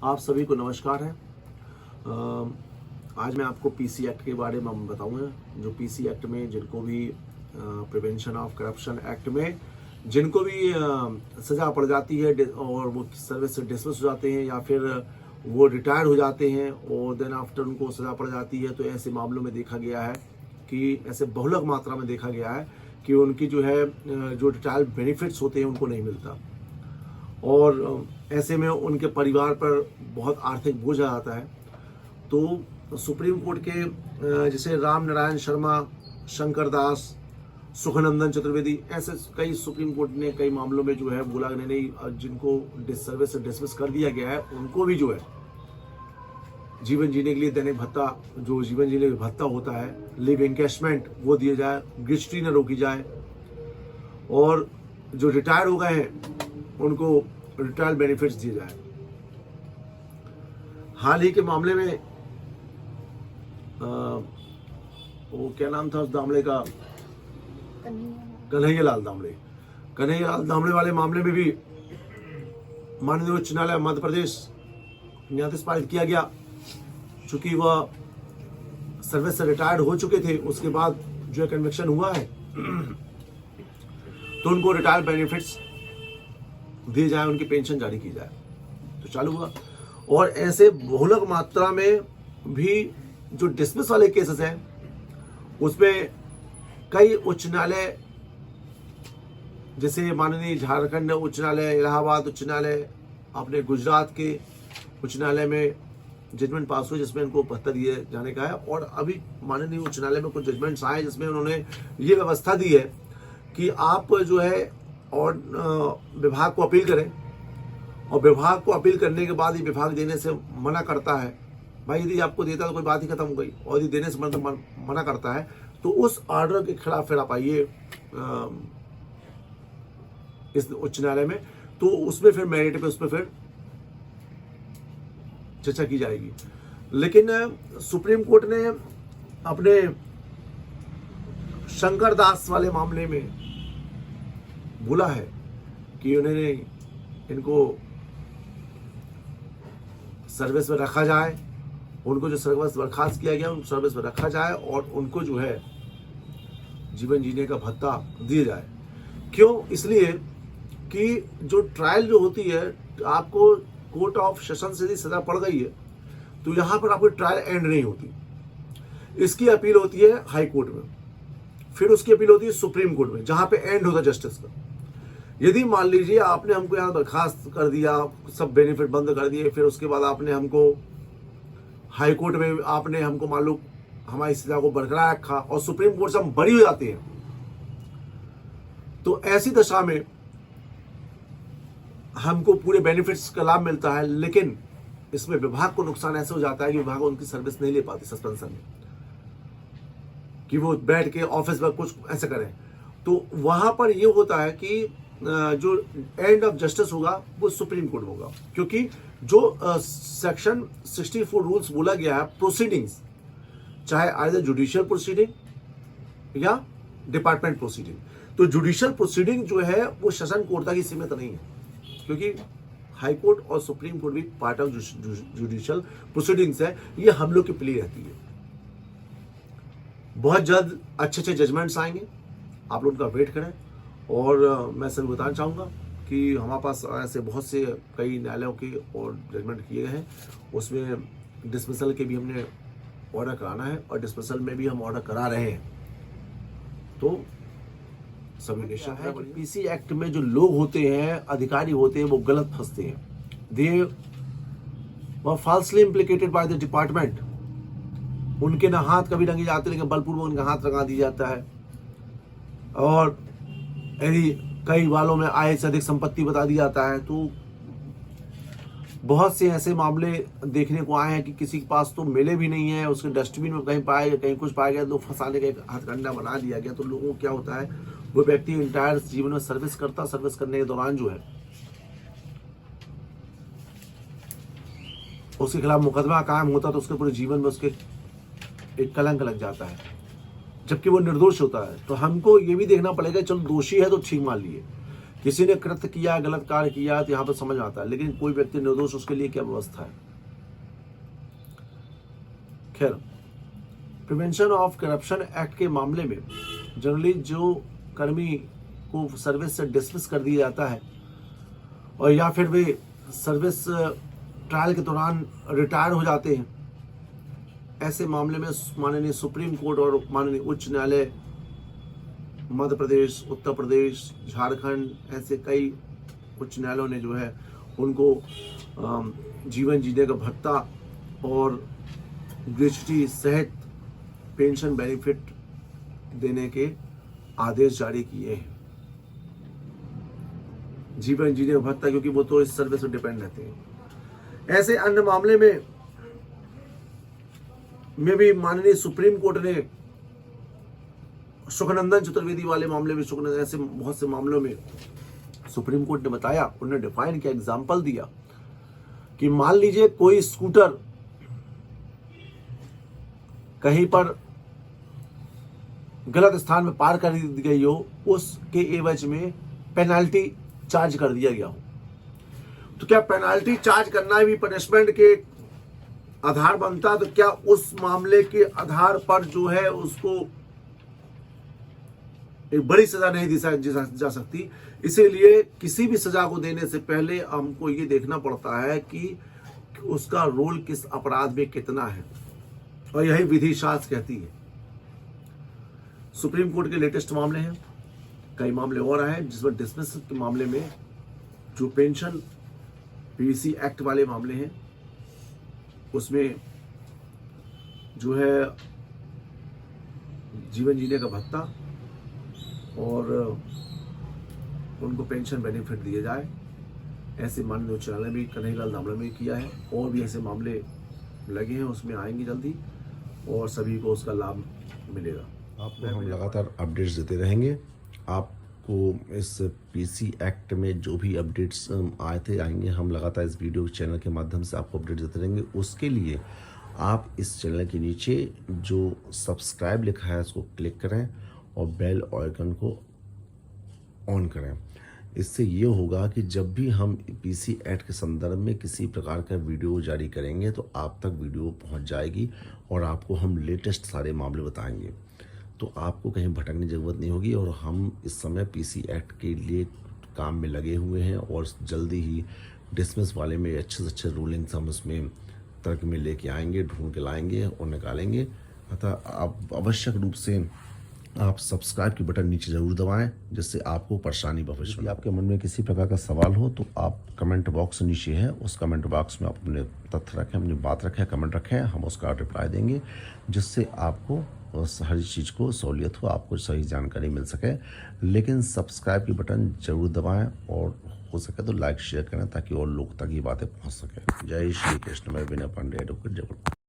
आप सभी को नमस्कार है। आज मैं आपको पीसी एक्ट के बारे में बताऊंगा। जो पीसी एक्ट में जिनको भी प्रिवेंशन ऑफ करप्शन एक्ट में जिनको भी सज़ा पड़ जाती है और वो सर्विस से डिसमिस हो जाते हैं या फिर वो रिटायर हो जाते हैं और देन आफ्टर उनको सज़ा पड़ जाती है, तो ऐसे मामलों में देखा गया है कि ऐसे बहुलक मात्रा में देखा गया है कि उनकी जो है जो रिटायर बेनिफिट्स होते हैं उनको नहीं मिलता और ऐसे में उनके परिवार पर बहुत आर्थिक बोझ आ जाता है। तो सुप्रीम कोर्ट के जैसे राम नारायण शर्मा, शंकर दास, सुखनंदन चतुर्वेदी, ऐसे कई सुप्रीम कोर्ट ने कई मामलों में जो है बोला नहीं, जिनको सर्विस से डिसमिस कर दिया गया है उनको भी जो है जीवन जीने के लिए दैनिक भत्ता, जो जीवन जीने का भत्ता होता है, लिव एनकैशमेंट, वो दिया जाए, ग्रेच्युटी न रोकी जाए और जो रिटायर हो गए हैं उनको रिटायर बेनिफिट्स दिए जाए। हाल ही के मामले में वो क्या नाम था उस दामले का, कन्हैयालाल दामले वाले मामले में भी माननीय उच्च न्यायालय मध्य प्रदेश न्यायाधीश पारित किया गया। चूंकि वह सर्विस से रिटायर्ड हो चुके थे, उसके बाद जो कन्विक्शन हुआ है तो उनको रिटायर बेनिफिट्स दिए जाए, उनकी पेंशन जारी की जाए, तो चालू हुआ। और ऐसे बहुलक मात्रा में भी जो डिसमिस वाले केसेस हैं उसमें कई उच्च न्यायालय, जैसे माननीय झारखंड उच्च न्यायालय, इलाहाबाद उच्च न्यायालय, अपने गुजरात के उच्च न्यायालय में जजमेंट पास हुए जिसमें इनको भत्ता दिए जाने का है। और अभी माननीय उच्च न्यायालय में कुछ जजमेंट्स आए जिसमें उन्होंने ये व्यवस्था दी है कि आप जो है और विभाग को अपील करें और विभाग को अपील करने के बाद ही विभाग देने से मना करता है, भाई यदि आपको देता तो कोई बात ही खत्म हो गई, और यदि देने से मना करता है तो उस ऑर्डर के खिलाफ फिर आप आइए इस उच्च न्यायालय में, तो उसमें फिर मेरिट पे उस पर फिर चर्चा की जाएगी। लेकिन सुप्रीम कोर्ट ने अपने शंकर दास वाले मामले में बोला है कि उन्होंने इनको सर्विस में रखा जाए, उनको जो सर्विस बर्खास्त किया गया उनको सर्विस में रखा जाए और उनको जो है जीवन जीने का भत्ता दिया जाए। क्यों? इसलिए कि जो ट्रायल जो होती है, आपको कोर्ट ऑफ सेशन से यदि सजा पड़ गई है तो यहाँ पर आपकी ट्रायल एंड नहीं होती, इसकी अपील होती है हाई कोर्ट में, फिर उसकी अपील होती है सुप्रीम कोर्ट में, जहाँ पे एंड होता है जस्टिस का। यदि मान लीजिए आपने हमको यहाँ बर्खास्त कर दिया, सब बेनिफिट बंद कर दिए, फिर उसके बाद आपने हमको हाई कोर्ट में आपने हमको मान लो हमारी सजा को बरकरार रखा और सुप्रीम कोर्ट से हम बरी हो जाते हैं, तो ऐसी दशा में हमको पूरे बेनिफिट्स का लाभ मिलता है, लेकिन इसमें विभाग को नुकसान ऐसे हो जाता है कि विभाग उनकी सर्विस नहीं ले पाती सस्पेंशन में, कि वो बैठ के ऑफिस में कुछ ऐसा करें। तो वहां पर ये होता है कि जो एंड ऑफ जस्टिस होगा वो सुप्रीम कोर्ट होगा, क्योंकि जो सेक्शन 64 रूल्स बोला गया है प्रोसीडिंग्स, चाहे आइदर जुडिशियल प्रोसीडिंग या डिपार्टमेंट प्रोसीडिंग, तो जुडिशियल प्रोसीडिंग जो है वो सेशन कोर्ट तक ही सीमित नहीं है, क्योंकि हाई कोर्ट और सुप्रीम कोर्ट भी पार्ट ऑफ जुडिशियल प्रोसीडिंग्स है। ये हम लोग की प्ले रहती है। बहुत जल्द अच्छे जजमेंट्स आएंगे, आप लोग का वेट करें। और मैं सभी बताना चाहूँगा कि हमारे पास ऐसे बहुत से कई न्यायालयों के और जजमेंट किए गए हैं, उसमें डिसमिसल के भी हमने ऑर्डर कराना है और डिसमिसल में भी हम ऑर्डर करा रहे हैं। तो सभी निश्चित है कि पीसी एक्ट में जो लोग होते हैं, अधिकारी होते हैं, वो गलत फंसते हैं। They were falsely implicated by the department. उनके ना हाथ कभी रंगे जाते, लेकिन बलपूर्वक उनका हाथ रंगा दिया जाता है। और यदि कई वालों में आय से अधिक संपत्ति बता दी जाता है, तो बहुत से ऐसे मामले देखने को आए हैं कि किसी के पास तो मिले भी नहीं है, उसके डस्टबिन में कहीं पाया गया, कहीं कुछ पाया गया, तो फंसाने का एक हथकंडा बना दिया गया। तो लोगों को क्या होता है, वो व्यक्ति इंटायर जीवन में सर्विस करता, सर्विस करने के दौरान जो है उसके खिलाफ मुकदमा कायम होता, तो उसके पूरे जीवन में उसके एक कलंक लग जाता है, जबकि वो निर्दोष होता है। तो हमको ये भी देखना पड़ेगा, चलो दोषी है तो ठीक मान लिए, किसी ने कृत्य किया, गलत कार्य किया तो यहाँ पर समझ आता है, लेकिन कोई व्यक्ति निर्दोष, उसके लिए क्या व्यवस्था है। खैर, प्रिवेंशन ऑफ करप्शन एक्ट के मामले में जनरली जो कर्मी को सर्विस से डिसमिस कर दिया जाता है और या फिर वे सर्विस ट्रायल के दौरान रिटायर हो जाते हैं, ऐसे मामले में माननीय सुप्रीम कोर्ट और माननीय उच्च न्यायालय, मध्य प्रदेश, उत्तर प्रदेश, झारखंड, ऐसे कई उच्च न्यायालयों ने जो है उनको जीवन जीने का भत्ता और ग्रेच्युटी सहित पेंशन बेनिफिट देने के आदेश जारी किए हैं। जीवन जीने का भत्ता, क्योंकि वो तो इस सर्विस पर डिपेंड रहते हैं। ऐसे अन्य मामले में भी माननीय सुप्रीम कोर्ट ने सुखनंदन चतुर्वेदी वाले मामले में, ऐसे बहुत से मामलों में सुप्रीम कोर्ट ने बताया, उन्होंने डिफाइन किया, एग्जाम्पल दिया कि मान लीजिए कोई स्कूटर कहीं पर गलत स्थान में पार कर दी गई हो, उसके एवज में पेनाल्टी चार्ज कर दिया गया हो, तो क्या पेनाल्टी चार्ज करना भी पनिशमेंट के आधार बनता? तो क्या उस मामले के आधार पर जो है उसको एक बड़ी सजा नहीं दी जा सकती? इसीलिए किसी भी सजा को देने से पहले हमको ये देखना पड़ता है कि उसका रोल किस अपराध में कितना है, और यही विधि शास्त्र कहती है। सुप्रीम कोर्ट के लेटेस्ट मामले हैं, कई मामले और आए जिसमें डिसमिस के मामले में जो पेंशन पीसी एक्ट वाले मामले हैं, उसमें जो है जीवन जीने का भत्ता और उनको पेंशन बेनिफिट दिए जाए, ऐसे माननीय उच्च न्यायालय में कन्हैयालाल दामड़ा में किया है, और भी ऐसे मामले लगे हैं, उसमें आएंगे जल्दी और सभी को उसका लाभ मिलेगा। आपको हम लगातार अपडेट्स देते रहेंगे। आपको इस पीसी एक्ट में जो भी अपडेट्स आएंगे, हम लगातार इस वीडियो चैनल के माध्यम से आपको अपडेट देते रहेंगे। उसके लिए आप इस चैनल के नीचे जो सब्सक्राइब लिखा है उसको क्लिक करें और बेल आइकन को ऑन करें। इससे ये होगा कि जब भी हम पीसी एक्ट के संदर्भ में किसी प्रकार का वीडियो जारी करेंगे तो आप तक वीडियो पहुंच जाएगी और आपको हम लेटेस्ट सारे मामले बताएंगे, तो आपको कहीं भटकने की ज़रूरत नहीं होगी। और हम इस समय पीसी एक्ट के लिए काम में लगे हुए हैं और जल्दी ही डिसमिस वाले में अच्छे से अच्छे रूलिंग्स हम उसमें तर्क में लेके आएंगे, ढूंढ के लाएंगे और निकालेंगे। अतः आप आवश्यक रूप से आप सब्सक्राइब की बटन नीचे ज़रूर दबाएं, जिससे आपको परेशानी भविष्य में। आपके मन में किसी प्रकार का सवाल हो तो आप कमेंट बॉक्स नीचे है, उस कमेंट बॉक्स में आप अपने तथ्य रखें, अपनी बात रखें, कमेंट रखें, हम उसका रिप्लाई देंगे, जिससे आपको हर चीज़ को सहूलियत हो, आपको सही जानकारी मिल सके। लेकिन सब्सक्राइब की बटन ज़रूर दबाएं और हो सके तो लाइक शेयर करें ताकि और लोग तक ये बातें पहुँच सकें। जय श्री कृष्ण। मैं विनय पांडे, एडवोकेट, जबलपुर।